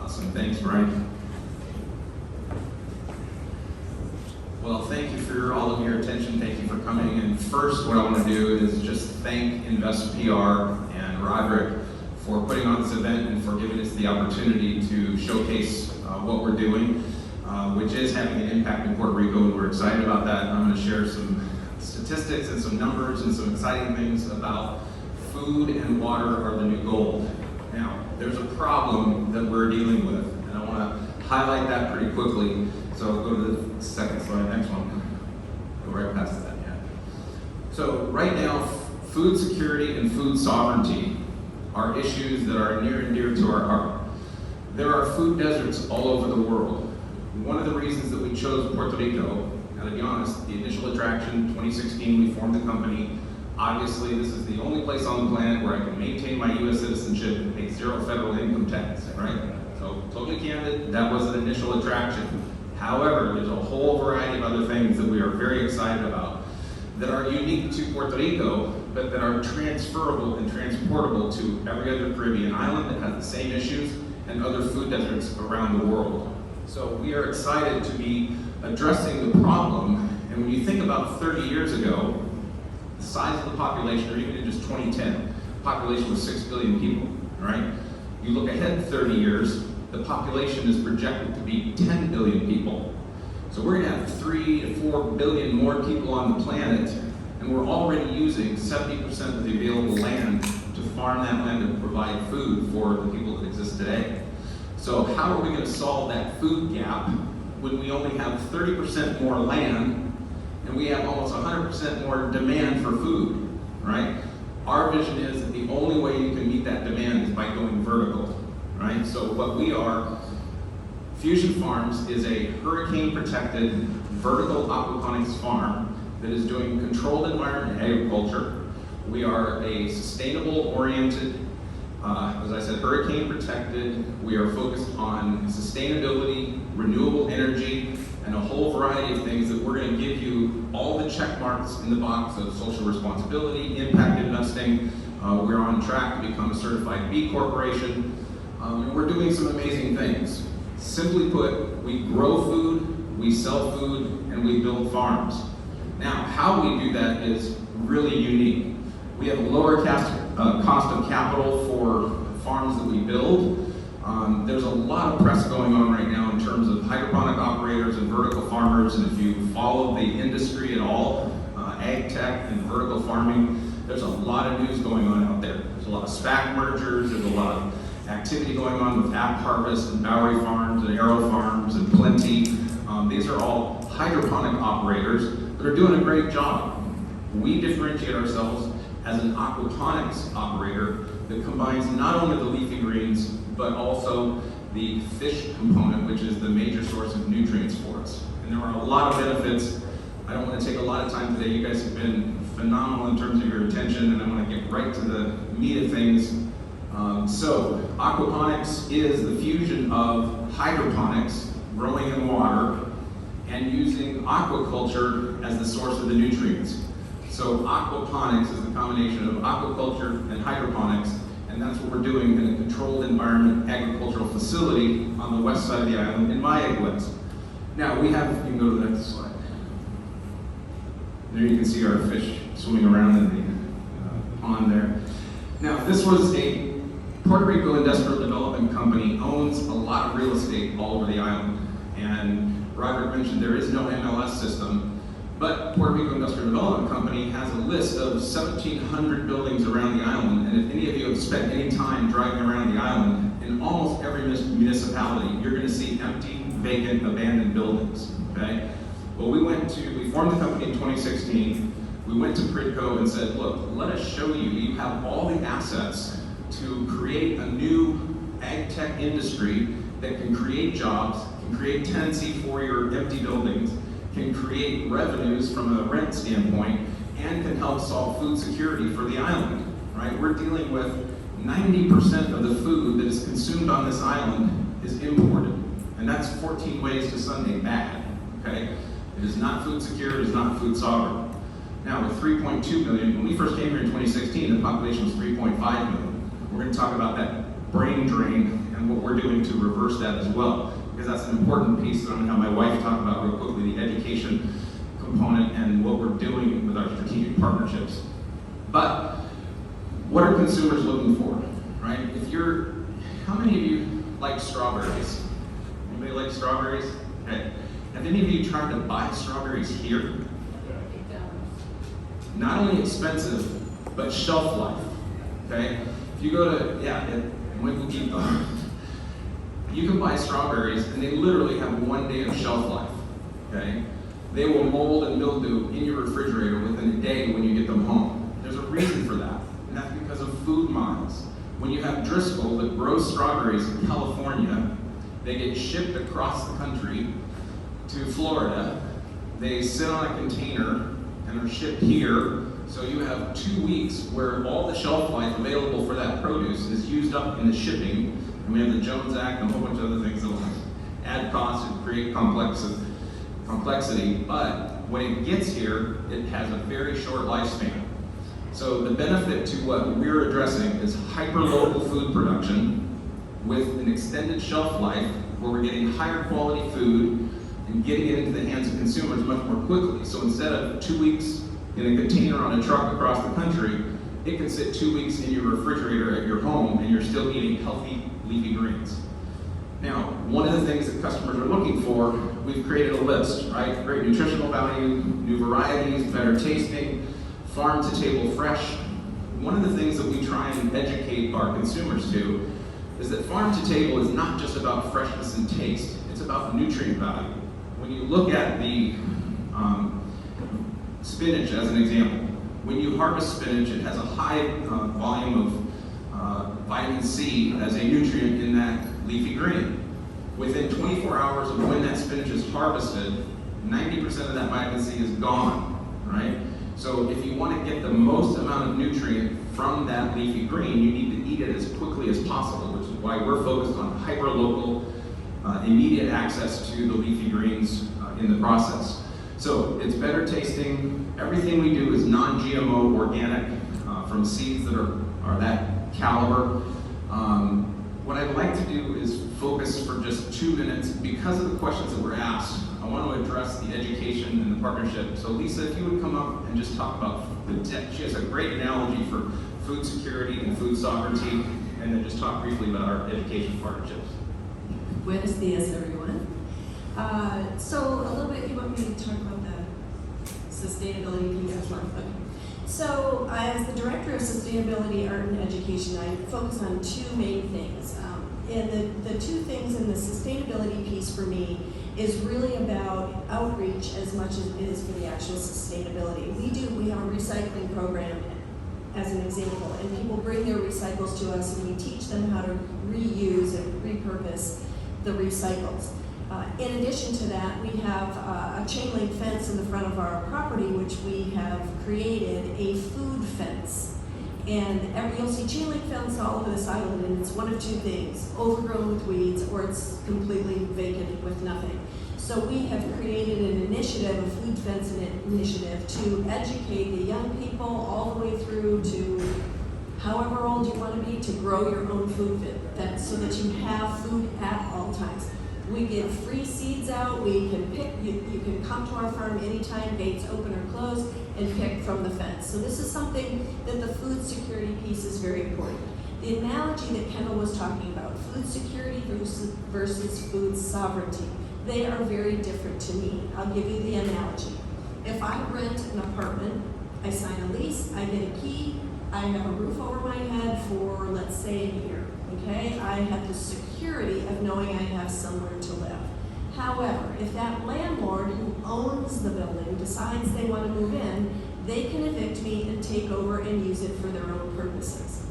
Awesome, thanks, Brian. Well, thank you for all of your attention. Thank you for coming. And first, what I want to do is just thank InvestPR and Roderick for putting on this event and for giving us the opportunity to showcase what we're doing, which is having an impact in Puerto Rico, and we're excited about that. I'm going to share some statistics and some numbers and some exciting things about food and water are the new gold. Now, there's a problem that we're dealing with, and I want to highlight that pretty quickly. So I'll go to the second slide, next one. Go right past that, yeah. So right now, food security and food sovereignty are issues that are near and dear to our heart. There are food deserts all over the world. One of the reasons that we chose Puerto Rico, now to be honest, the initial attraction, 2016, we formed the company. Obviously, this is the only place on the planet where I can maintain my U.S. citizenship and pay zero federal income tax, right? So, totally candid, that was an initial attraction. However, there's a whole variety of other things that we are very excited about that are unique to Puerto Rico, but that are transferable and transportable to every other Caribbean island that has the same issues and other food deserts around the world. So we are excited to be addressing the problem, and when you think about 30 years ago, the size of the population, or even in just 2010, the population was 6 billion people, right? You look ahead 30 years, the population is projected to be 10 billion people. So we're gonna have 3 to 4 billion more people on the planet, and we're already using 70% of the available land to farm that land and provide food for the people that exist today. So how are we gonna solve that food gap when we only have 30% more land and we have almost 100% more demand for food, right? Our vision is that the only way you can meet that demand is by going vertical, right? So what we are, Fusion Farms is a hurricane-protected vertical aquaponics farm that is doing controlled environment agriculture. We are a sustainable-oriented, as I said, hurricane-protected. We are focused on sustainability, renewable energy, and a whole variety of things that we're going to give you all the check marks in the box of social responsibility, impact investing. We're on track to become a certified B Corporation. And we're doing some amazing things. Simply put, we grow food, we sell food, and we build farms. Now, how we do that is really unique. We have a lower cost of capital for farms that we build. There's a lot of press going on right now in terms of hydroponic operators and vertical farmers, and if you follow the industry at all, AgTech and vertical farming, there's a lot of news going on out there. There's a lot of SPAC mergers, there's a lot of activity going on with App Harvest and Bowery Farms and Arrow Farms and Plenty. These are all hydroponic operators that are doing a great job. We differentiate ourselves as an aquaponics operator that combines not only the leafy greens, but also the fish component, which is the major source of nutrients for us. And there are a lot of benefits. I don't want to take a lot of time today. You guys have been phenomenal in terms of your attention, and I want to get right to the meat of things. So aquaponics is the fusion of hydroponics, growing in water, and using aquaculture as the source of the nutrients. So aquaponics is the combination of aquaculture and hydroponics, and that's what we're doing in a controlled environment agricultural facility on the west side of the island in Mayaguez. Now we have, you can go to the next slide. There you can see our fish swimming around in the pond there. Now this was a Puerto Rico Industrial Development Company, owns a lot of real estate all over the island. And Roderick mentioned there is no MLS system, but Puerto Rico Industrial Development Company has a list of 1,700 buildings around the island. And if any of you have spent any time driving around the island, in almost every municipality, you're going to see empty, vacant, abandoned buildings, okay? Well, we formed the company in 2016. We went to Pridco and said, look, let us show you, you have all the assets to create a new ag tech industry that can create jobs, can create tenancy for your empty buildings, can create revenues from a rent standpoint, and can help solve food security for the island, right? We're dealing with 90% of the food that is consumed on this island is imported, and that's 14 ways to Sunday bad, okay? It is not food secure, it is not food sovereign. Now with 3.2 million, when we first came here in 2016, the population was 3.5 million. We're going to talk about that brain drain and what we're doing to reverse that as well, because that's an important piece that I'm going to have my wife talk about real quickly, the education component and what we're doing with our strategic partnerships. But what are consumers looking for, right? How many of you like strawberries? Anybody like strawberries? Okay. Have any of you tried to buy strawberries here? Not only expensive, but shelf life, okay? If you go to, you can buy strawberries and they literally have 1 day of shelf life, okay? They will mold and mildew in your refrigerator within a day when you get them home. There's a reason for that, and that's because of food miles. When you have Driscoll that grows strawberries in California, they get shipped across the country to Florida. They sit on a container and are shipped here. So you have 2 weeks where all the shelf life available for that produce is used up in the shipping. And we have the Jones Act and a whole bunch of other things that will add costs and create complexity. But when it gets here, it has a very short lifespan. So the benefit to what we're addressing is hyper-local food production with an extended shelf life where we're getting higher quality food and getting it into the hands of consumers much more quickly. So instead of 2 weeks in a container on a truck across the country, it can sit 2 weeks in your refrigerator at your home and you're still eating healthy leafy greens. Now, one of the things that customers are looking for, we've created a list, right? Great nutritional value, new varieties, better tasting, farm to table fresh. One of the things that we try and educate our consumers to is that farm to table is not just about freshness and taste, it's about nutrient value. When you look at the spinach as an example, when you harvest spinach, it has a high volume of vitamin C as a nutrient in that leafy green. Within 24 hours of when that spinach is harvested, 90% of that vitamin C is gone, right? So if you want to get the most amount of nutrient from that leafy green, you need to eat it as quickly as possible, which is why we're focused on hyper-local, immediate access to the leafy greens in the process. So it's better tasting. Everything we do is non-GMO organic from seeds that are that caliber. What I'd like to do is focus for just 2 minutes because of the questions that were asked. I want to address the education and the partnership. So Lisa, if you would come up and just talk about she has a great analogy for food security and food sovereignty, and then just talk briefly about our education partnerships. Buenos dias, everyone. So a little bit, you want me to talk about the sustainability piece as well? Okay. So as the Director of Sustainability, Art, and Education, I focus on two main things. And the two things in the sustainability piece for me is really about outreach as much as it is for the actual sustainability. We have a recycling program as an example, and people bring their recycles to us and we teach them how to reuse and repurpose the recycles. In addition to that, we have a chain link fence in the front of our property, which we have created a food fence. And you'll see chain link fence all over this island, and it's one of two things: overgrown with weeds, or it's completely vacant with nothing. So we have created an initiative, a food fence initiative, to educate the young people all the way through to however old you want to be, to grow your own food fence so that you have food at all times. We give free seeds out. We can pick. You can come to our farm anytime, gates open or closed, and pick from the fence. So this is something that the food security piece is very important. The analogy that Kendall was talking about, food security versus food sovereignty, they are very different to me. I'll give you the analogy. If I rent an apartment, I sign a lease, I get a key, I have a roof over my head for, let's say, a year. Okay, I have the security of knowing I have somewhere to live. However, if that landlord who owns the building decides they want to move in, they can evict me and take over and use it for their own purposes.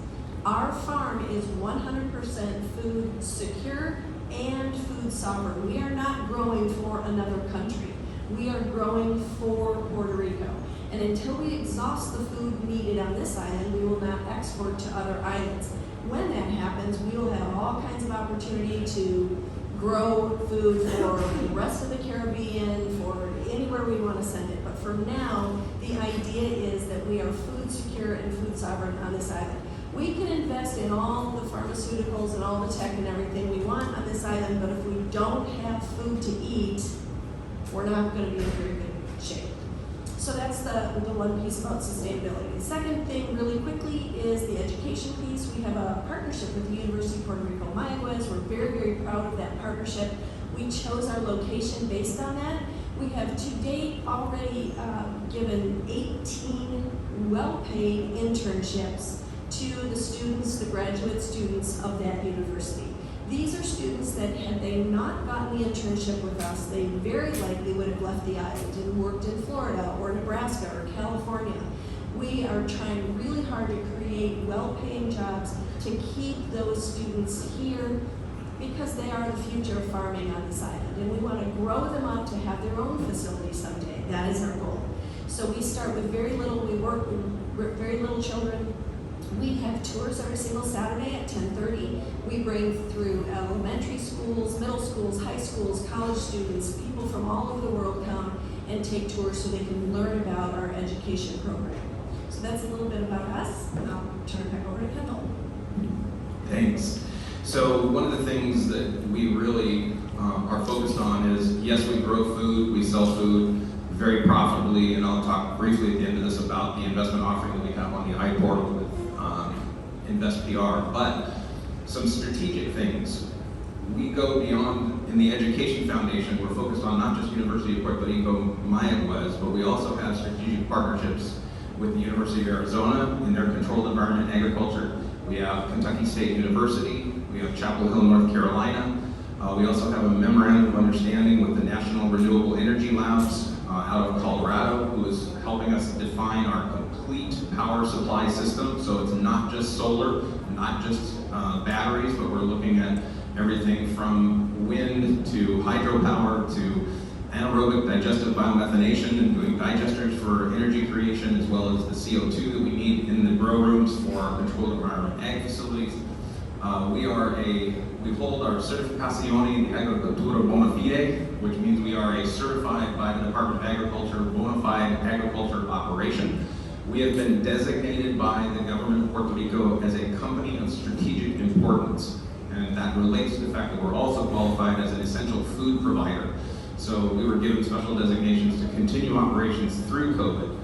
Our farm is 100% food secure and food sovereign. We are not growing for another country. We are growing for Puerto Rico. And until we exhaust the food needed on this island, we will not export to other islands. When that happens, we will have all kinds of opportunity to grow food for the rest of the Caribbean, for anywhere we want to send it. But for now, the idea is that we are food secure and food sovereign on this island. We can invest in all the pharmaceuticals and all the tech and everything we want on this don't have food to eat, we're not going to be in very good shape. So that's the one piece about sustainability. The second thing, really quickly, is the education piece. We have a partnership with the University of Puerto Rico, Mayagüez. We're very, very proud of that partnership. We chose our location based on that. We have to date already given 18 well-paid internships to the students, the graduate students of that university. These are students that, had they not gotten the internship with us, they very likely would have left the island and worked in Florida or Nebraska or California. We are trying really hard to create well-paying jobs to keep those students here because they are the future of farming on this island. And we want to grow them up to have their own facility someday. That is our goal. So we start with very little. We work with very little children. We have tours every single Saturday at 10:30. We bring through elementary schools, middle schools, high schools, college students. People from all over the world come and take tours so they can learn about our education program. So that's a little bit about us, and I'll turn it back over to Kendall. Thanks. So one of the things that we really are focused on is, yes, we grow food, we sell food very profitably, and I'll talk briefly at the end of this about the investment offering that we have on the iPortal with InvestPR, but some strategic things. We go beyond, in the Education Foundation, we're focused on not just University of Puerto Rico, Mayagüez, but we also have strategic partnerships with the University of Arizona in their controlled environment agriculture. We have Kentucky State University, we have Chapel Hill, North Carolina. We also have a memorandum of understanding with the National Renewable Energy Labs out of Colorado, who is helping us define our complete power supply system. So it's not just solar, not just batteries, but we're looking at everything from wind to hydropower to anaerobic digestive biomethanation and doing digesters for energy creation, as well as the CO2 that we need in the grow rooms for our controlled environment ag facilities. We hold our Certificazione di Agricoltura Bona Fide, which means we are a certified by the Department of Agriculture bona fide agriculture operation. We have been designated by the government of Puerto Rico as a company of strategic importance, and that relates to the fact that we're also qualified as an essential food provider. So we were given special designations to continue operations through COVID.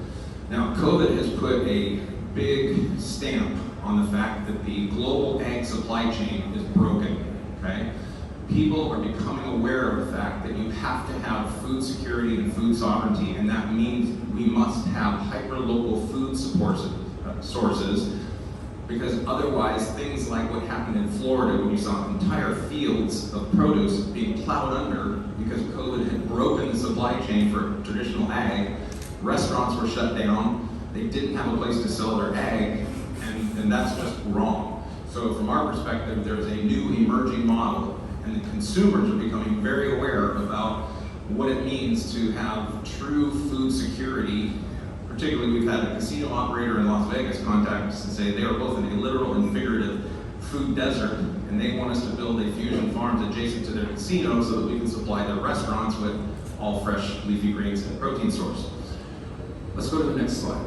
Now, COVID has put a big stamp on the fact that the global ag supply chain is broken, okay? People are becoming aware of the fact that you have to have food security and food sovereignty, and that means we must have hyper-local food sources, because otherwise things like what happened in Florida when you saw entire fields of produce being plowed under because COVID had broken the supply chain for traditional ag, restaurants were shut down, they didn't have a place to sell their ag, and that's just wrong. So from our perspective, there's a new emerging model, and the consumers are becoming very aware about what it means to have true food security. Particularly, we've had a casino operator in Las Vegas contact us and say they are both in a literal and figurative food desert, and they want us to build a fusion farms adjacent to their casino so that we can supply their restaurants with all fresh leafy greens and protein source. Let's go to the next slide.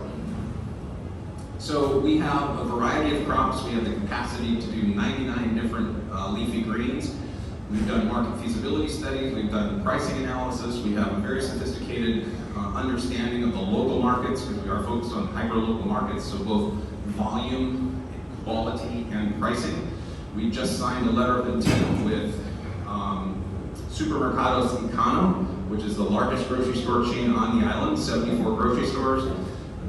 So we have a variety of crops. We have the capacity to do 99 different leafy greens. We've done market feasibility studies, we've done pricing analysis, we have a very sophisticated understanding of the local markets, because we are focused on hyper-local markets, so both volume, quality, and pricing. We just signed a letter of intent with Supermercados Econo, which is the largest grocery store chain on the island, 74 grocery stores.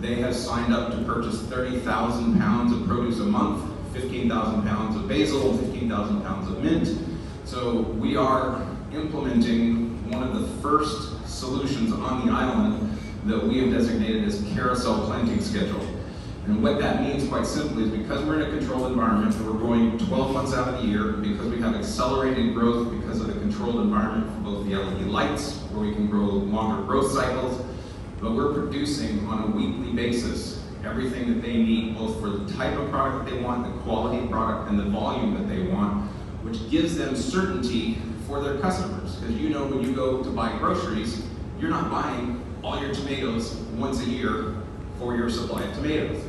They have signed up to purchase 30,000 pounds of produce a month, 15,000 pounds of basil, 15,000 pounds of mint. So we are implementing one of the first solutions on the island that we have designated as carousel planting schedule. And what that means, quite simply, is because we're in a controlled environment and we're growing 12 months out of the year, because we have accelerated growth because of the controlled environment for both the LED lights, where we can grow longer growth cycles, but we're producing on a weekly basis everything that they need, both for the type of product that they want, the quality of product, and the volume that they want, which gives them certainty for their customers. Because you know when you go to buy groceries, you're not buying all your tomatoes once a year for your supply of tomatoes.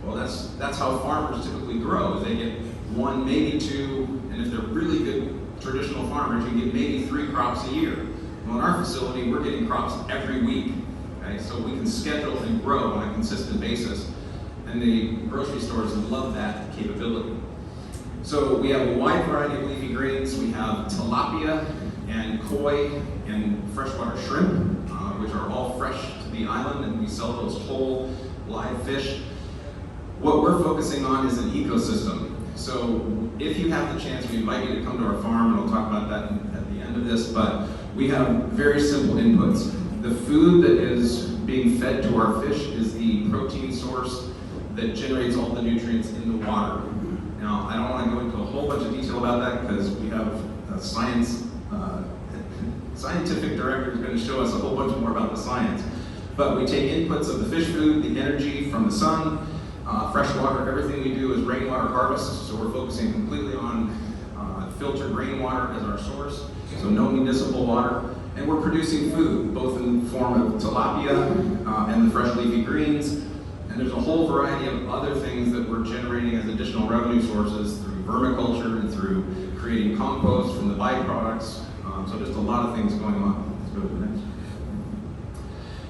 Well, that's how farmers typically grow. They get one, maybe two, and if they're really good traditional farmers, you get maybe 3 crops a year. Well, in our facility, we're getting crops every week. Okay? So we can schedule and grow on a consistent basis. And the grocery stores love that capability. So we have a wide variety of leafy greens. We have tilapia and koi and freshwater shrimp, which are all fresh to the island, and we sell those whole live fish. What we're focusing on is an ecosystem. So if you have the chance, we invite you to come to our farm, and I'll talk about that at the end of this, but we have very simple inputs. The food that is being fed to our fish is the protein source that generates all the nutrients in the water. Now, I don't want to go into a whole bunch of detail about that because we have a scientific director who's going to show us a whole bunch more about the science. But we take inputs of the fish food, the energy from the sun, fresh water. Everything we do is rainwater harvest, so we're focusing completely on filtered rainwater as our source, so no municipal water. And we're producing food, both in the form of tilapia and the fresh leafy greens. And there's a whole variety of other things that we're generating as additional revenue sources through vermiculture and through creating compost from the byproducts. So just a lot of things going on. Let's go to the next.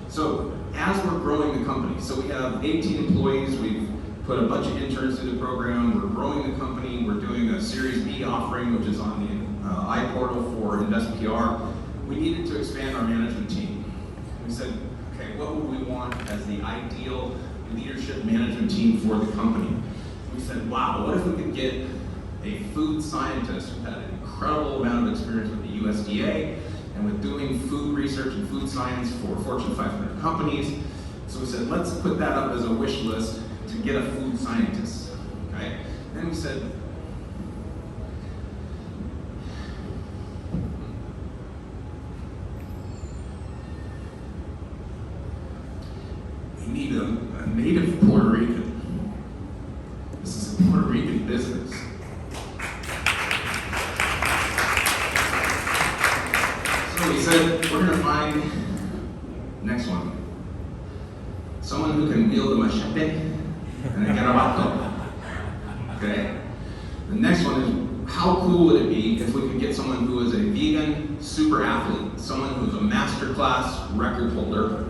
So as we're growing the company, so we have 18 employees, we've put a bunch of interns through the program, we're growing the company, we're doing a Series B offering, which is on the iPortal for InvestPR. We needed to expand our management team. We said, okay, what would we want as the ideal leadership management team for the company? We said, wow, what if we could get a food scientist who had an incredible amount of experience with the USDA and with doing food research and food science for Fortune 500 companies. So we said, let's put that up as a wish list to get a food scientist, okay? Then we said, we need a native Puerto Rican. This is a Puerto Rican business. So we said, we're gonna find, next one, someone who can wield a machete and a garabato. Okay? The next one is, how cool would it be if we could get someone who is a vegan super athlete, someone who's a master class record holder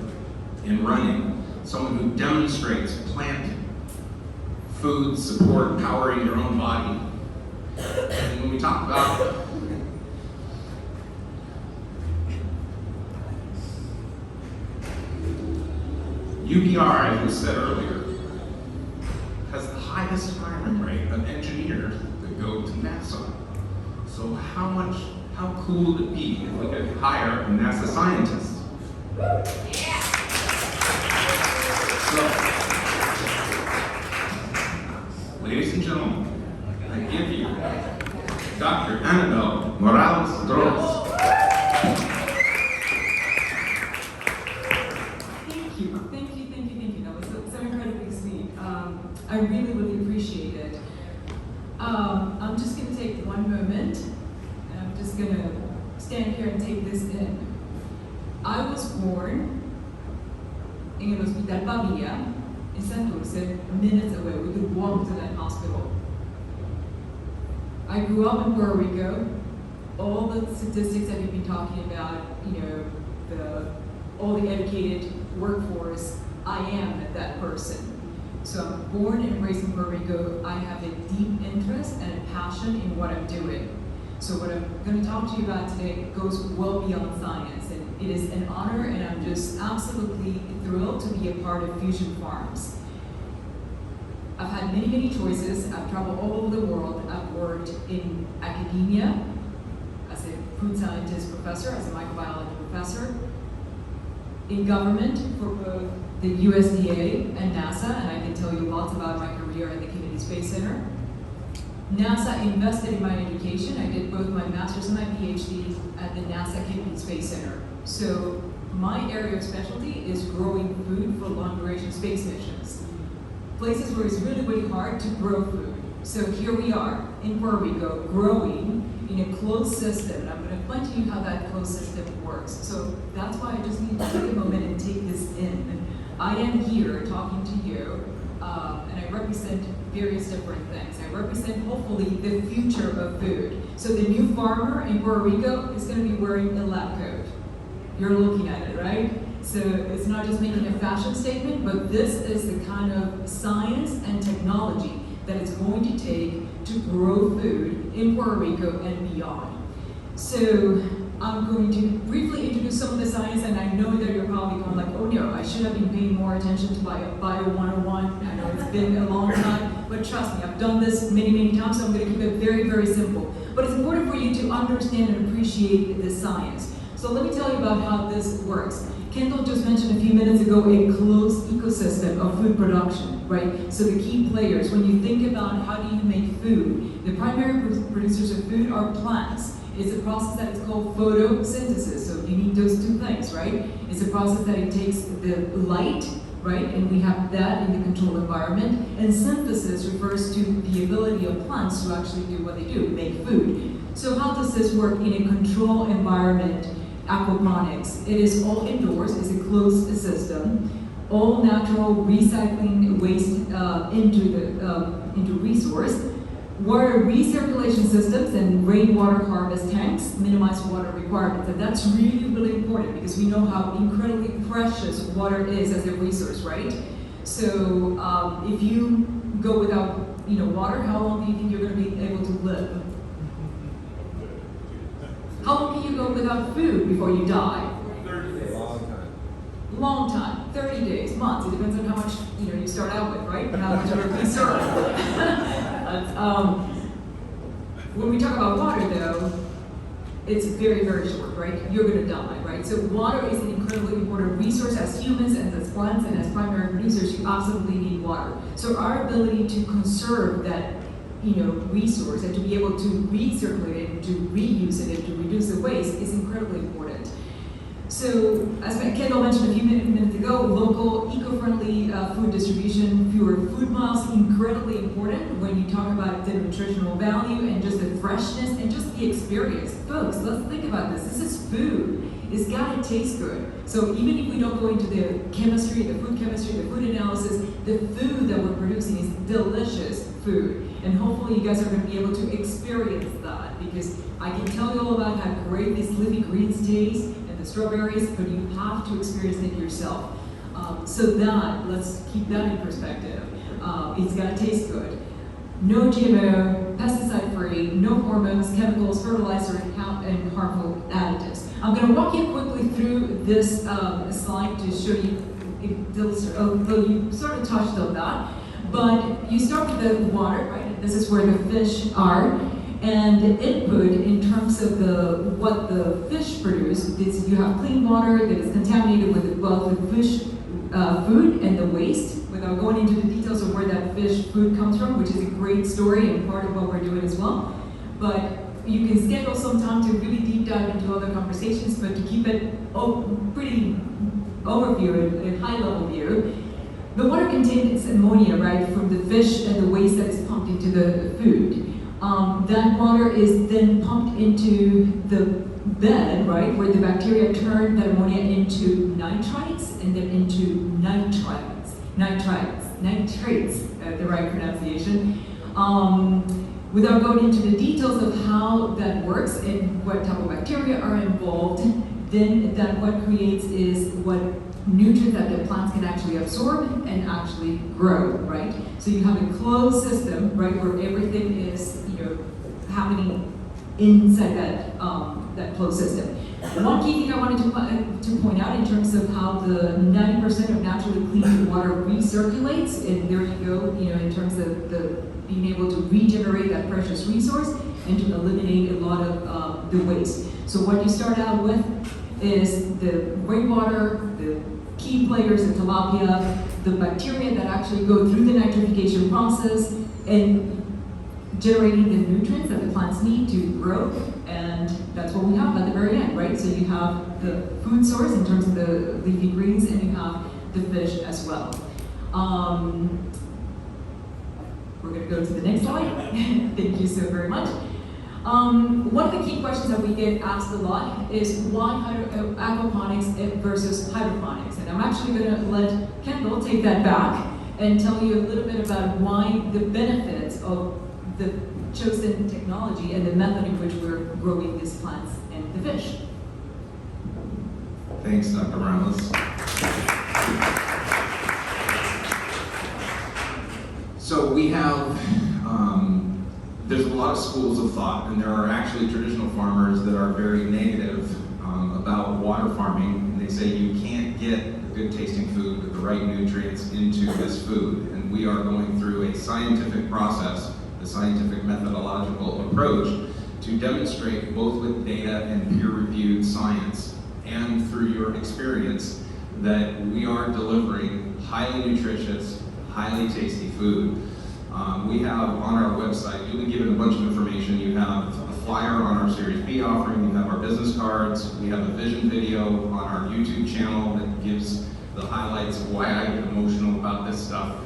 in running, someone who demonstrates plant food support powering your own body. And when we talk about UPR, as we said earlier, has the highest hiring rate of engineers that go to NASA. So how cool would it be if we could hire a NASA scientist? Yeah. So, ladies and gentlemen, I give you Dr. Annabelle Morales-Droz. I really appreciate it. I'm just going to take one moment, and I'm just going to stand here and take this in. I was born in el Hospital Pavia in Santurce, minutes away. We could walk to that hospital. I grew up in Puerto Rico. All the statistics that you've been talking about, all the educated workforce, I am that person. So I'm born and raised in Puerto Rico. I have a deep interest and a passion in what I'm doing. So what I'm going to talk to you about today goes well beyond science. And it is an honor, and I'm just absolutely thrilled to be a part of Fusion Farms. I've had many choices. I've traveled all over the world. I've worked in academia as a food scientist professor, as a microbiology professor, in government for both the USDA and NASA, and I can tell you lots about my career at the Kennedy Space Center. NASA invested in my education. I did both my master's and my PhD at the NASA Kennedy Space Center. So my area of specialty is growing food for long-duration space missions. Places where it's really hard to grow food. So here we are in Puerto Rico, growing in a closed system. And I'm going to explain to you how that closed system works. So that's why I just need to take a moment and take this in. I am here talking to you and I represent various different things. I represent, hopefully, the future of food. So the new farmer in Puerto Rico is going to be wearing a lab coat. You're looking at it, right? So it's not just making a fashion statement, but this is the kind of science and technology that it's going to take to grow food in Puerto Rico and beyond. So I'm going to briefly introduce some of the science, and I know that you're probably going like, oh no, I should have been paying more attention to Bio 101. I know it's been a long time, but trust me, I've done this many, many times, so I'm going to keep it very, very simple. But it's important for you to understand and appreciate the science. So let me tell you about how this works. Kendall just mentioned a few minutes ago a closed ecosystem of food production, right? So the key players, when you think about how do you make food, the primary producers of food are plants. It's a process that is called photosynthesis, so you need those two things, right? It's a process that it takes the light, right? And we have that in the controlled environment. And synthesis refers to the ability of plants to actually do what they do, make food. So how does this work in a controlled environment? Aquaponics. It is all indoors, it's a closed system, all natural recycling waste into resource, water recirculation systems and rainwater harvest tanks minimize water requirements. And that's really, really important because we know how incredibly precious water is as a resource, right? So if you go without water, how long do you think you're going to be able to live? How long can you go without food before you die? 30 days. Long time. 30 days, months. It depends on how much you start out with, right? And how much you're concerned. When we talk about water, though, it's very, very short, right? You're going to die, right? So water is an incredibly important resource as humans and as plants and as primary producers. You absolutely need water. So our ability to conserve that resource and to be able to recirculate it and to reuse it and to reduce the waste is incredibly important. So, as Kendall mentioned a few minutes ago, local, eco-friendly food distribution, fewer food miles, incredibly important when you talk about the nutritional value and just the freshness and just the experience. Folks, let's think about this. This is food. It's gotta taste good. So even if we don't go into the chemistry, the food analysis, the food that we're producing is delicious food. And hopefully you guys are going to be able to experience that, because I can tell you all about how great these leafy greens taste and the strawberries, but you have to experience it yourself. Let's keep that in perspective. It's got to taste good. No GMO, pesticide-free, no hormones, chemicals, fertilizer, and harmful additives. I'm going to walk you quickly through this slide to show you, although you sort of touched on that. But you start with the water, right? This is where the fish are. And the input in terms of what the fish produce is you have clean water that is contaminated with both the fish food and the waste, without going into the details of where that fish food comes from, which is a great story and part of what we're doing as well. But you can schedule some time to really deep dive into other conversations, but to keep it pretty overview, a high level view. The water contains ammonia, right, from the fish and the waste that is pumped into the food. That water is then pumped into the bed, right, where the bacteria turn that ammonia into nitrites and then into nitrates, the right pronunciation. Without going into the details of how that works and what type of bacteria are involved, then what creates is what nutrients that the plants can actually absorb and actually grow, right? So you have a closed system, right, where everything is, happening inside that closed system. One key thing I wanted to point out in terms of how the 90% of naturally clean water recirculates, and there you go, in terms of being able to regenerate that precious resource and to eliminate a lot of the waste. So what you start out with is the rainwater, the key players, the tilapia, the bacteria that actually go through the nitrification process and generating the nutrients that the plants need to grow, and that's what we have at the very end, right? So you have the food source in terms of the leafy greens, and you have the fish as well. We're going to go to the next slide. Thank you so very much. One of the key questions that we get asked a lot is why aquaponics versus hydroponics, and I'm actually going to let Kendall take that back and tell you a little bit about why the benefits of the chosen technology and the method in which we're growing these plants and the fish. Thanks, Dr. Morales. So we have, there's a lot of schools of thought, and there are actually traditional farmers that are very negative about water farming. And they say you can't get good tasting food with the right nutrients into this food. And we are going through a scientific process, the scientific methodological approach, to demonstrate both with data and peer-reviewed science and through your experience that we are delivering highly nutritious, highly tasty food. We have on our website, you'll be given a bunch of information. You have a flyer on our Series B offering, you have our business cards, we have a vision video on our YouTube channel that gives the highlights of why I get emotional about this stuff.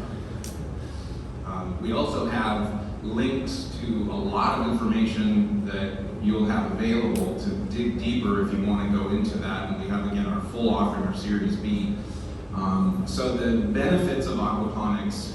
We also have links to a lot of information that you'll have available to dig deeper if you want to go into that. And we have, again, our full offering, our Series B. So the benefits of aquaponics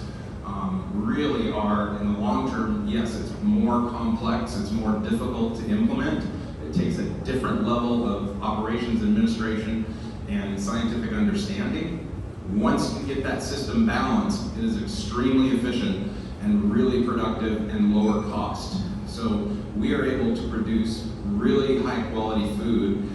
really are, in the long term, yes, it's more complex, it's more difficult to implement. It takes a different level of operations administration and scientific understanding. Once you get that system balanced, it is extremely efficient and really productive and lower cost. So we are able to produce really high quality food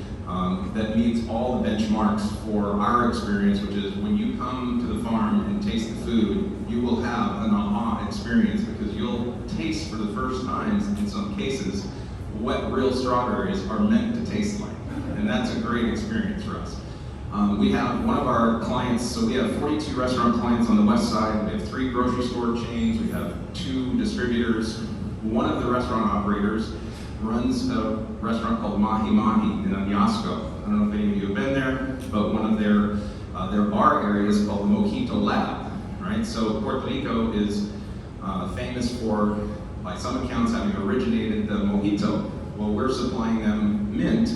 that meets all the benchmarks for our experience, which is when you come to the farm and taste the food, you will have an aha experience because you'll taste for the first time, in some cases, what real strawberries are meant to taste like. And that's a great experience for us. We have one of our clients, so we have 42 restaurant clients on the west side, we have 3 grocery store chains, we have 2 distributors. One of the restaurant operators runs a restaurant called Mahi Mahi in Añasco. I don't know if any of you have been there, but one of their bar areas is called the Mojito Lab, right? So Puerto Rico is famous for, by some accounts, having originated the mojito. Well, we're supplying them mint,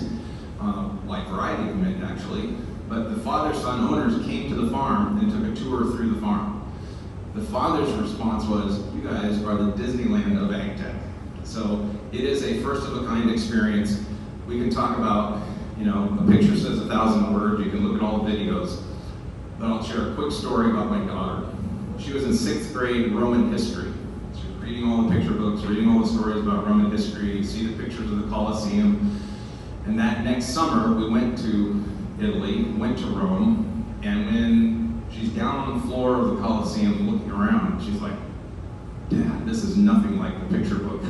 like variety of mint actually, but the father-son owners came to the farm and took a tour through the farm. The father's response was, you guys are the Disneyland of AgTech. So it is a first-of-a-kind experience. We can talk about, a picture says 1,000 words, you can look at all the videos, but I'll share a quick story about my daughter. She was in 6th grade Roman history. She was reading all the picture books, reading all the stories about Roman history, you see the pictures of the Colosseum, and that next summer we went to Italy, went to Rome, and when she's down on the floor of the Colosseum looking around, she's like, Dad, this is nothing like the picture book,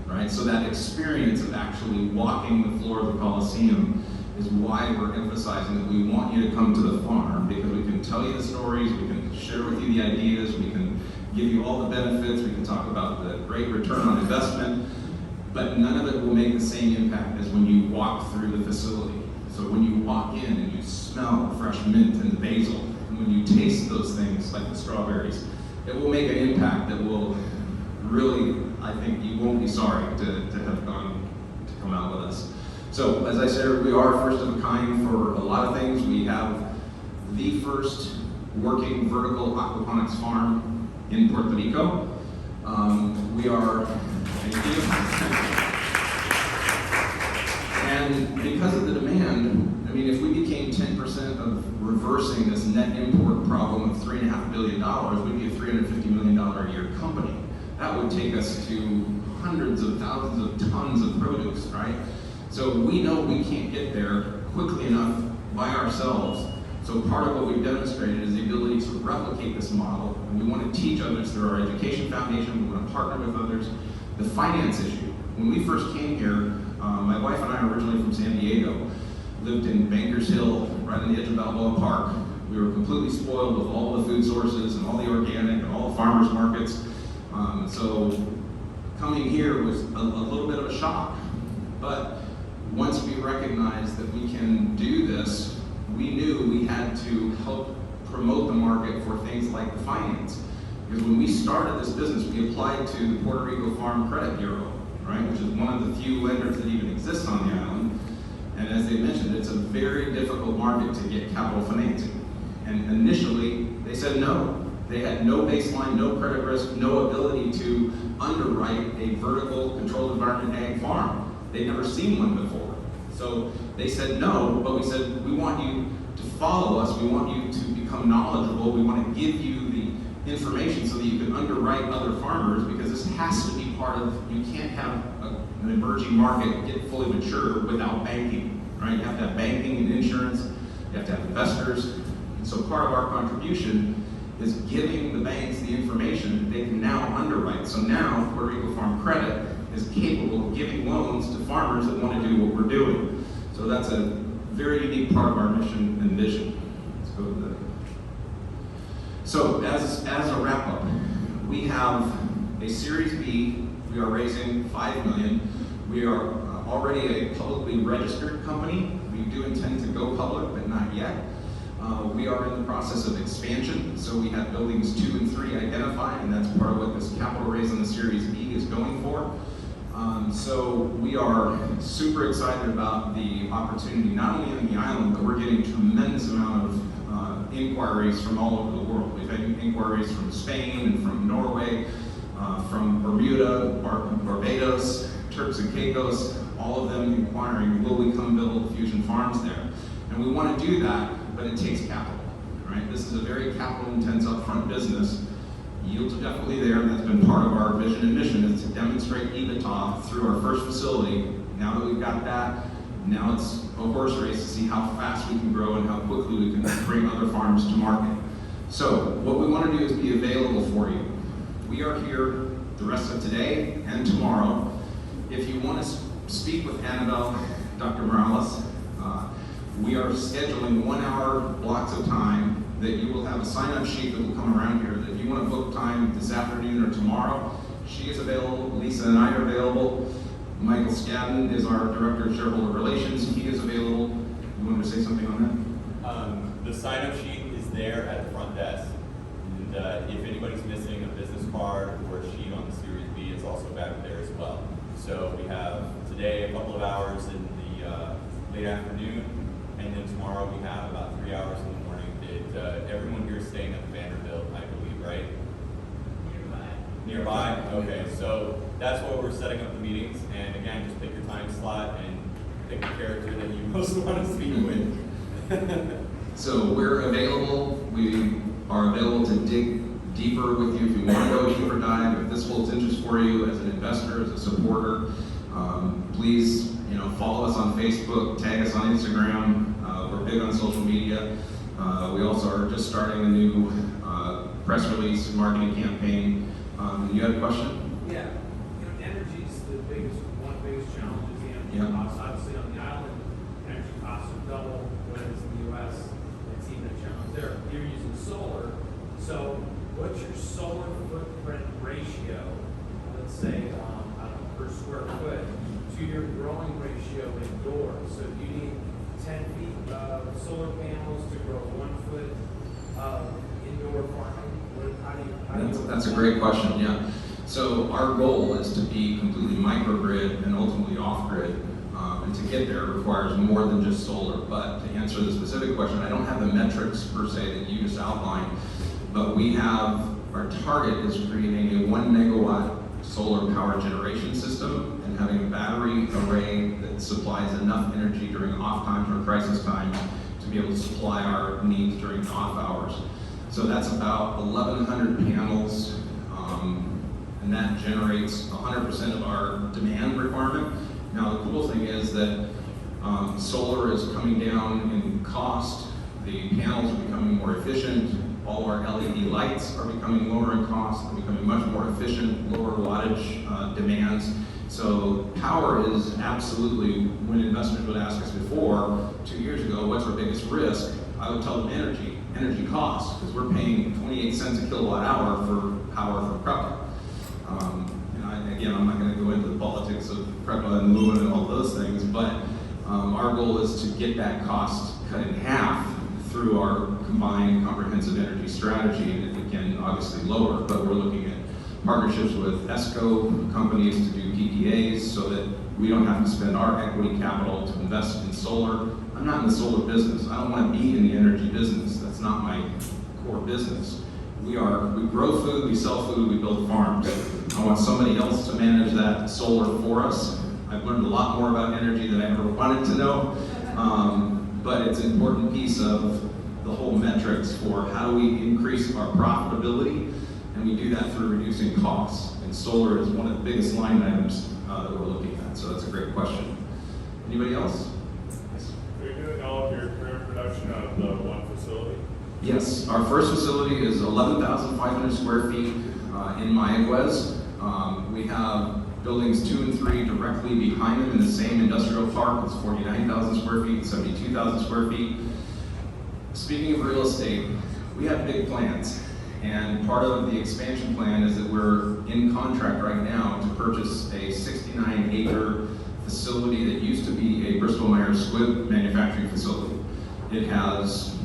right? So that experience of actually walking the floor of the Colosseum is why we're emphasizing that we want you to come to the farm, because we can tell you the stories, we can share with you the ideas, we can give you all the benefits, we can talk about the great return on investment, but none of it will make the same impact as when you walk through the facility. So when you walk in and you smell the fresh mint and the basil, and when you taste those things like the strawberries, it will make an impact that will really, I think you won't be sorry to have gone to come out with us. So as I said, we are first of a kind for a lot of things. We have the first working vertical aquaponics farm in Puerto Rico. We are, thank you. And because of the demand, I mean, if we became 10% of reversing this net import problem of $3.5 billion, we'd be a $350 million a year company. That would take us to hundreds of thousands of tons of produce, right? So we know we can't get there quickly enough by ourselves. So part of what we've demonstrated is the ability to replicate this model. And we want to teach others through our education foundation. We want to partner with others. The finance issue. When we first came here, my wife and I are originally from San Diego, lived in Bankers Hill, right on the edge of Balboa Park. We were completely spoiled with all the food sources and all the organic and all the farmers markets. So coming here was a little bit of a shock. But once we recognized that we can do this, we knew we had to help promote the market for things like the finance. Because when we started this business, we applied to the Puerto Rico Farm Credit Bureau, right, which is one of the few lenders that even exists on the island. And as they mentioned, it's a very difficult market to get capital financing. And initially, they said no. They had no baseline, no credit risk, no ability to underwrite a vertical controlled environment ag farm. They'd never seen one before. So they said no, but we said, we want you to follow us, we want you to become knowledgeable, we want to give you the information so that you can underwrite other farmers, because this has to be part of, you can't have an emerging market get fully mature without banking, right? You have to have banking and insurance, you have to have investors. And so part of our contribution is giving the banks the information that they can now underwrite. So now Puerto Rico Farm Credit is capable of giving loans to farmers that want to do what we're doing. So that's a very unique part of our mission and vision. Let's go to the. So as a wrap up, we have a Series B. We are raising $5 million. We are already a publicly registered company. We do intend to go public, but not yet. We are in the process of expansion, so we have buildings 2 and 3 identified, and that's part of what this capital raise on the Series B is going for. So we are super excited about the opportunity, not only in the island, but we're getting a tremendous amount of inquiries from all over the world. We've had inquiries from Spain and from Norway, from Bermuda, Barbados, Turks and Caicos, all of them inquiring, will we come build fusion farms there? And we want to do that, but it takes capital, right? This is a very capital-intense upfront business. Yields are definitely there, and that's been part of our vision and mission, is to demonstrate EBITDA through our first facility. Now that we've got that, now it's a horse race to see how fast we can grow and how quickly we can bring other farms to market. So what we want to do is be available for you. We are here the rest of today and tomorrow. If you want to speak with Annabelle, Dr. Morales, we are scheduling 1-hour blocks of time that you will have a sign-up sheet that will come around here. That if you want to book time this afternoon or tomorrow, she is available, Lisa and I are available. Michael Skadden is our Director of Shareholder Relations. He is available. You want to say something on that? The sign-up sheet is there at the front desk. And if anybody's missing a business card or a sheet on the Series B, it's also back there as well. So we have today a couple of hours in the late afternoon, and then tomorrow we have about 3 hours in the morning. Everyone here is staying at the Vanderbilt, I believe, right? Nearby? Okay, so that's what we're setting up the meetings. And again, just pick your time slot and pick the character that you most want to speak with. So we're available. We are available to dig deeper with you if you want to go a deeper dive. If this holds interest for you as an investor, as a supporter, please follow us on Facebook, tag us on Instagram. We're big on social media. We also are just starting a new press release marketing campaign. You had a question? Yeah, energy is one of the biggest challenges. The energy costs, obviously, on the island, energy costs are double what it is in the U.S. It's even a challenge there. You're using solar, so what's your solar footprint ratio? Let's say, per square foot to your growing ratio indoors. So do you need 10 feet of solar panels to grow 1 foot of indoor farming? That's a great question, yeah. So our goal is to be completely microgrid and ultimately off-grid. And to get there requires more than just solar. But to answer the specific question, I don't have the metrics per se that you just outlined, but our target is creating a 1 megawatt solar power generation system and having a battery array that supplies enough energy during off times or crisis time to be able to supply our needs during the off hours. So that's about 1,100 panels, and that generates 100% of our demand requirement. Now the cool thing is that solar is coming down in cost, the panels are becoming more efficient, all our LED lights are becoming lower in cost, they're becoming much more efficient, lower wattage demands. So power is absolutely, when investors would ask us before, 2 years ago, what's our biggest risk? I would tell them energy costs, because we're paying 28 cents a kilowatt hour for power from PREPA. Again, I'm not going to go into the politics of PREPA and LUMA and all those things, but our goal is to get that cost cut in half through our combined comprehensive energy strategy, and it can obviously lower, but we're looking at partnerships with ESCO companies to do PPAs so that we don't have to spend our equity capital to invest in solar. I'm not in the solar business. I don't want to be in the energy business. That's not my core business. We grow food, we sell food, we build farms. I want somebody else to manage that solar for us. I've learned a lot more about energy than I ever wanted to know, but it's an important piece of the whole metrics for how do we increase our profitability, and we do that through reducing costs. And solar is one of the biggest line items that we're looking at, so that's a great question. Anybody else? Are you doing all of your current production out of the one facility? Yes, our first facility is 11,500 square feet in Mayaguez. We have buildings 2 and 3 directly behind them in the same industrial park. It's 49,000 square feet, 72,000 square feet. Speaking of real estate, we have big plans. And part of the expansion plan is that we're in contract right now to purchase a 69-acre facility that used to be a Bristol-Myers Squibb manufacturing facility. It has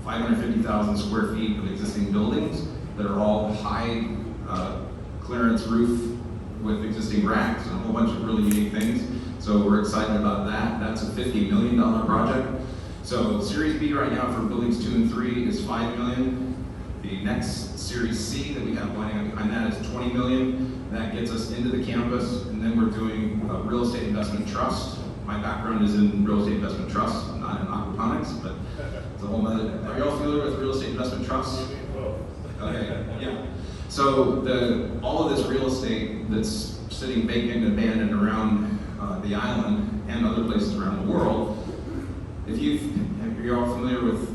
550,000 square feet of existing buildings that are all high clearance roof with existing racks and a whole bunch of really unique things. So we're excited about that. That's a $50 million project. So Series B right now for buildings 2 and 3 is $5 million. The next Series C that we have lining up behind that is $20 million. That gets us into the campus, and then we're doing a real estate investment trust. My background is in real estate investment trust, not in aquaponics, but it's a whole other. Are you all familiar with real estate investment trusts? Okay, yeah. So all of this real estate that's sitting vacant and abandoned around the island and other places around the world, if you're all familiar with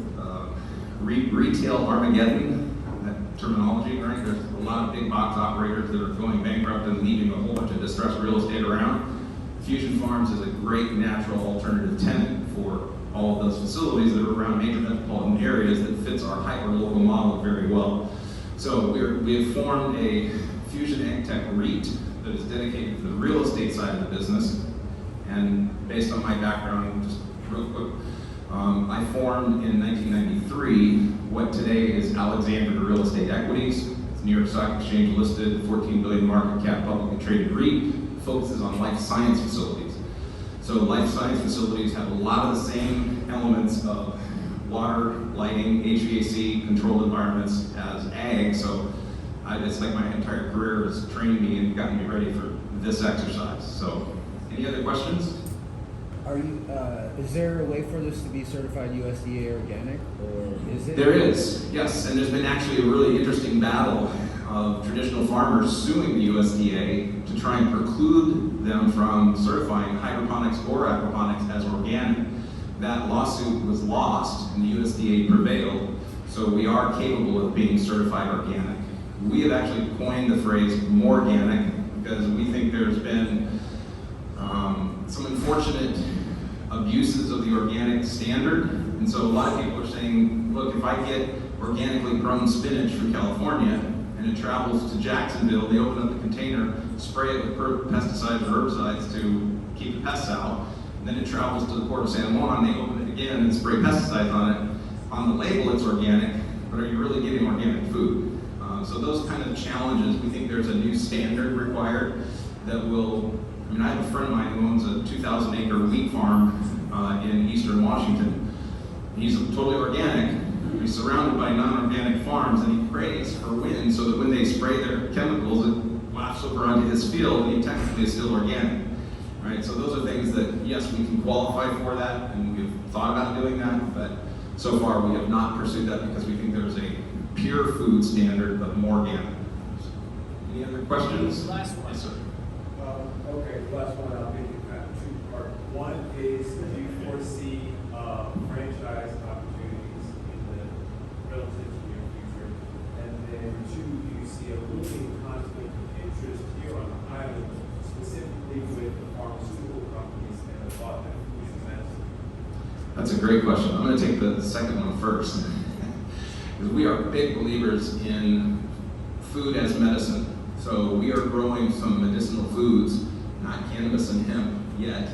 retail Armageddon, that terminology, right? There's a lot of big box operators that are going bankrupt and leaving a whole bunch of distressed real estate around. Fusion Farms is a great natural alternative tenant for all of those facilities that are around major metropolitan areas that fits our hyper-local model very well. So we have formed a Fusion AgTech REIT that is dedicated to the real estate side of the business. And based on my background, just real quick, I formed in 1993 what today is Alexander Real Estate Equities. It's New York Stock Exchange listed, 14 billion market cap, publicly traded REIT, focuses on life science facilities. So life science facilities have a lot of the same elements of water, lighting, HVAC, controlled environments as ag. So it's like my entire career has trained me and gotten me ready for this exercise. So any other questions? Are you? Is there a way for this to be certified USDA organic, or is it? There is, yes, and there's been actually a really interesting battle of traditional farmers suing the USDA to try and preclude them from certifying hydroponics or aquaponics as organic. That lawsuit was lost, and the USDA prevailed, so we are capable of being certified organic. We have actually coined the phrase mOrganic because we think there's been some unfortunate abuses of the organic standard. And so a lot of people are saying, look, if I get organically grown spinach from California and it travels to Jacksonville, they open up the container, spray it with pesticides or herbicides to keep the pests out. And then it travels to the port of San Juan, they open it again and spray pesticides on it. On the label, it's organic, but are you really getting organic food? So those kind of challenges, we think there's a new standard required that will, I have a friend of mine who owns a 2,000-acre wheat farm in eastern Washington. He's totally organic. He's surrounded by non-organic farms, and he prays for wind so that when they spray their chemicals, it wafts over onto his field, and he technically is still organic. Right? So those are things that, yes, we can qualify for that, and we've thought about doing that, but so far we have not pursued that because we think there's a pure food standard, but more organic. Any other questions? Last one. Yes, sir. Okay, last one, I'll make it kind of two-part. One is, do you foresee franchise opportunities in the relative near future? And then two, do you see a looming conflict of interest here on the island, specifically with the pharmaceutical companies and the thought that fusion medicine? That's a great question. I'm going to take the second one first. Because we are big believers in food as medicine. So we are growing some medicinal foods, not cannabis and hemp yet.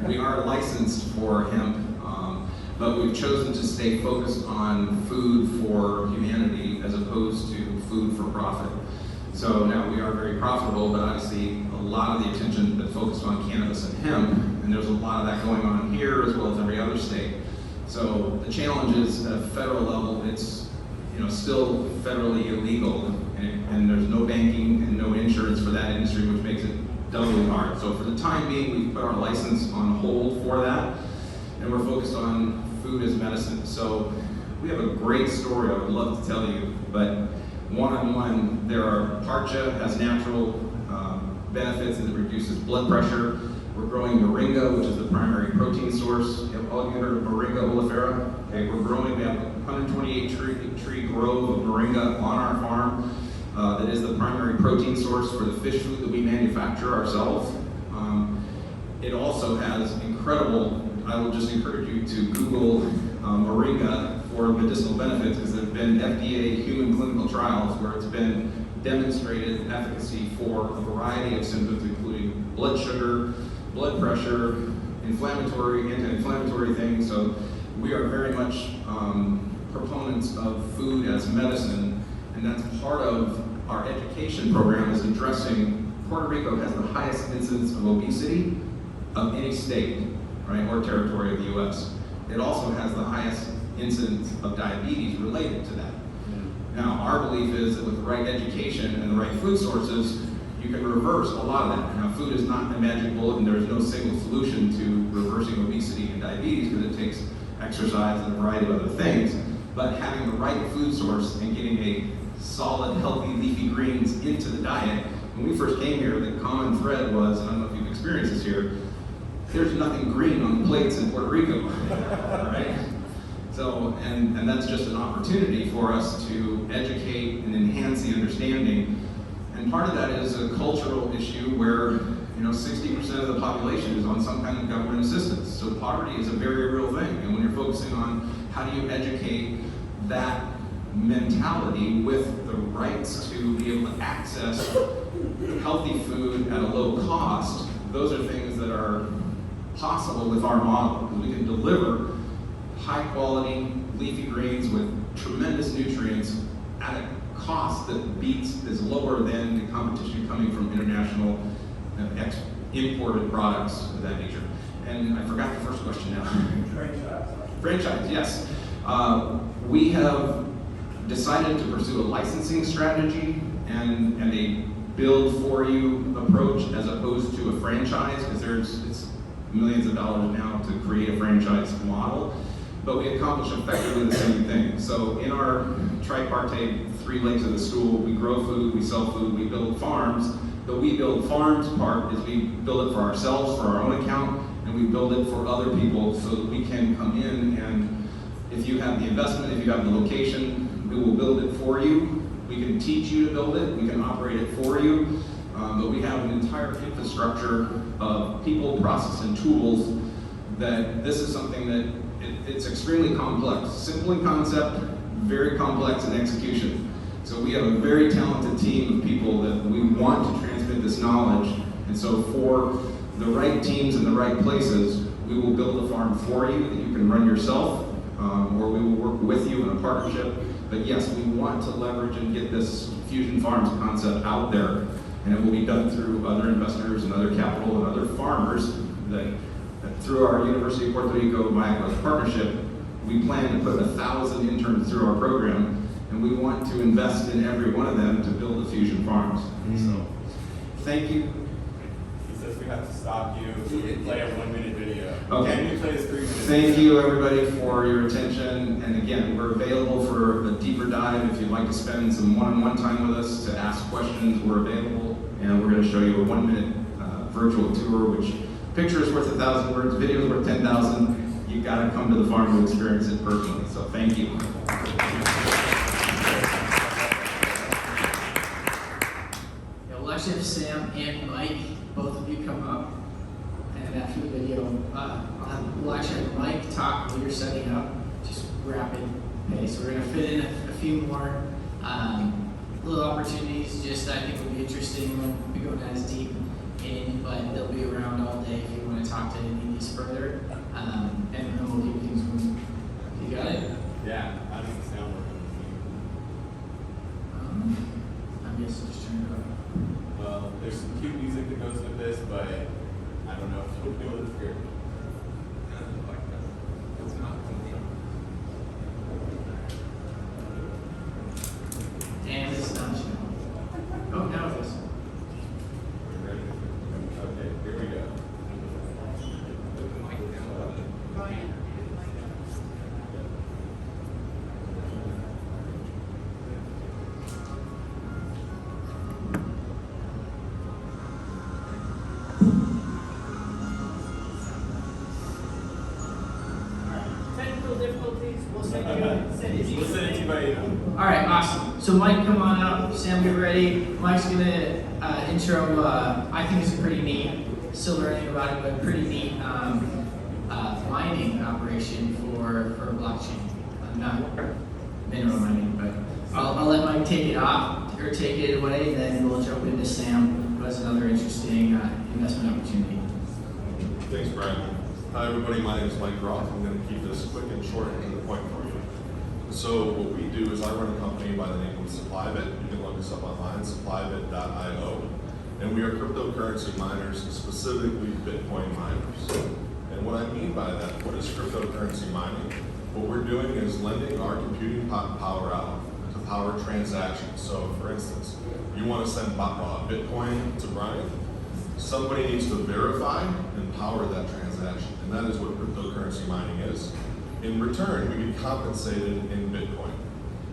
We are licensed for hemp, but we've chosen to stay focused on food for humanity as opposed to food for profit. So now we are very profitable, but obviously a lot of the attention has been focused on cannabis and hemp, and there's a lot of that going on here as well as every other state. So the challenge is at a federal level, it's still federally illegal, and there's no banking and no insurance for that industry, which makes it doubly hard. So for the time being, we've put our license on hold for that, and we're focused on food as medicine. So we have a great story I would love to tell you, but one-on-one, Parcha has natural benefits, and it reduces blood pressure. We're growing moringa, which is the primary protein source. All you heard of moringa oleifera? Okay, we're growing, we have a 128 tree grove of moringa on our farm that is the primary protein source for the fish food that we manufacture ourselves. It also has incredible, I will just encourage you to Google moringa for medicinal benefits, because there have been FDA human clinical trials where it's been demonstrated efficacy for a variety of symptoms, including blood sugar, blood pressure, anti-inflammatory things. So we are very much proponents of food as medicine, and that's part of our education program, is addressing. Puerto Rico has the highest incidence of obesity of any state, right, or territory of the U.S. It also has the highest incidence of diabetes related to that. Now, our belief is that with the right education and the right food sources, you can reverse a lot of that. Now, food is not a magic bullet, and there's no single solution to reversing obesity and diabetes, because it takes exercise and a variety of other things. But having the right food source and getting a solid, healthy leafy greens into the diet. When we first came here, the common thread was, and I don't know if you've experienced this here, there's nothing green on the plates in Puerto Rico, right? So, and that's just an opportunity for us to educate and enhance the understanding. And part of that is a cultural issue where 60% of the population is on some kind of government assistance. So poverty is a very real thing. And when you're focusing on how do you educate that mentality with the rights to be able to access healthy food at a low cost, those are things that are possible with our model, because we can deliver high quality leafy greens with tremendous nutrients at a cost that is lower than the competition coming from international imported products of that nature. And I forgot the first question now. Franchise, yes. We have decided to pursue a licensing strategy and a build for you approach, as opposed to a franchise, because it's millions of dollars now to create a franchise model. But we accomplish effectively the same thing. So in our tripartite 3 legs of the stool, we grow food, we sell food, we build farms. The we build farms part is we build it for ourselves, for our own account, and we build it for other people so that we can come in, and if you have the investment, if you have the location, we will build it for you. We can teach you to build it, we can operate it for you, but we have an entire infrastructure of people, process, and tools that this is something that it's extremely complex. Simple in concept, very complex in execution. So we have a very talented team of people that we want to transmit this knowledge, and so for the right teams in the right places, we will build a farm for you that you can run yourself, or we will work with you in a partnership. But yes, we want to leverage and get this Fusion Farms concept out there, and it will be done through other investors and other capital and other farmers that through our University of Puerto Rico MyAgrowth partnership, we plan to put 1,000 interns through our program, and we want to invest in every one of them to build the Fusion Farms. So, thank you. He says we have to stop you and play a 1-minute video. Okay. Can you play this 3 minutes? Thank you, everybody, for your attention. And again, we're available for a deeper dive. If you'd like to spend some one-on-one time with us to ask questions, we're available. And we're going to show you a 1-minute virtual tour, which picture is worth 1,000 words, video is worth 10,000. You've got to come to the farm to experience it personally. So thank you. Let's have Sam and Mike, both of you come up, and after the video, we'll actually have Mike talk while you're setting up, just rapid pace. We're going to fit in a few more little opportunities, just I think will be interesting when we go as deep in, but they'll be around all day if you want to talk to any of these further, and then we'll keep things moving. You got it? Yeah, how does the sound work? I guess just turn it up. Well, there's some cute music that goes with this, but I don't know if you'll feel it's good. We'll send it to you by email. All right, awesome. So Mike, come on up. Sam, get ready. Mike's gonna intro. I think it's a pretty neat. Still learning about it, but pretty neat mining operation for blockchain. Not mineral mining, but I'll let Mike take it off or take it away, and then we'll jump into Sam, who has another interesting investment opportunity. Thanks, Brian. Hi, everybody. My name is Mike Roth. I'm going to keep this quick and short and to the point for you. So what we do is I run a company by the name of SupplyBit. You can look us up online, supplybit.io. And we are cryptocurrency miners, specifically Bitcoin miners. And what I mean by that, what is cryptocurrency mining? What we're doing is lending our computing power out to power transactions. So for instance, you want to send Bitcoin to Brian, somebody needs to verify and power that transaction. And that is what cryptocurrency mining is. In return, we get compensated in Bitcoin.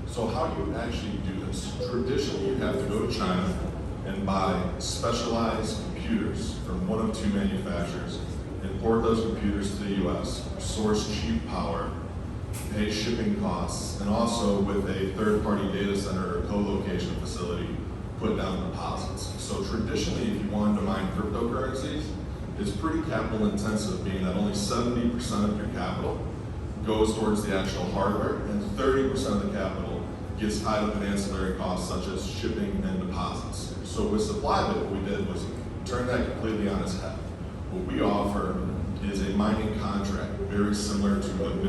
So how do you actually do this? Traditionally, you have to go to China and buy specialized computers from one of two manufacturers, import those computers to the US, source cheap power, pay shipping costs, and also with a third-party data center or co-location facility, put down deposits. So traditionally, if you wanted to mine cryptocurrencies, it's pretty capital intensive, being that only 70% of your capital goes towards the actual hardware, and 30% of the capital gets tied up in ancillary costs such as shipping and deposits. So with SupplyBit, what we did was turn that completely on its head. What we offer is a mining contract very similar to a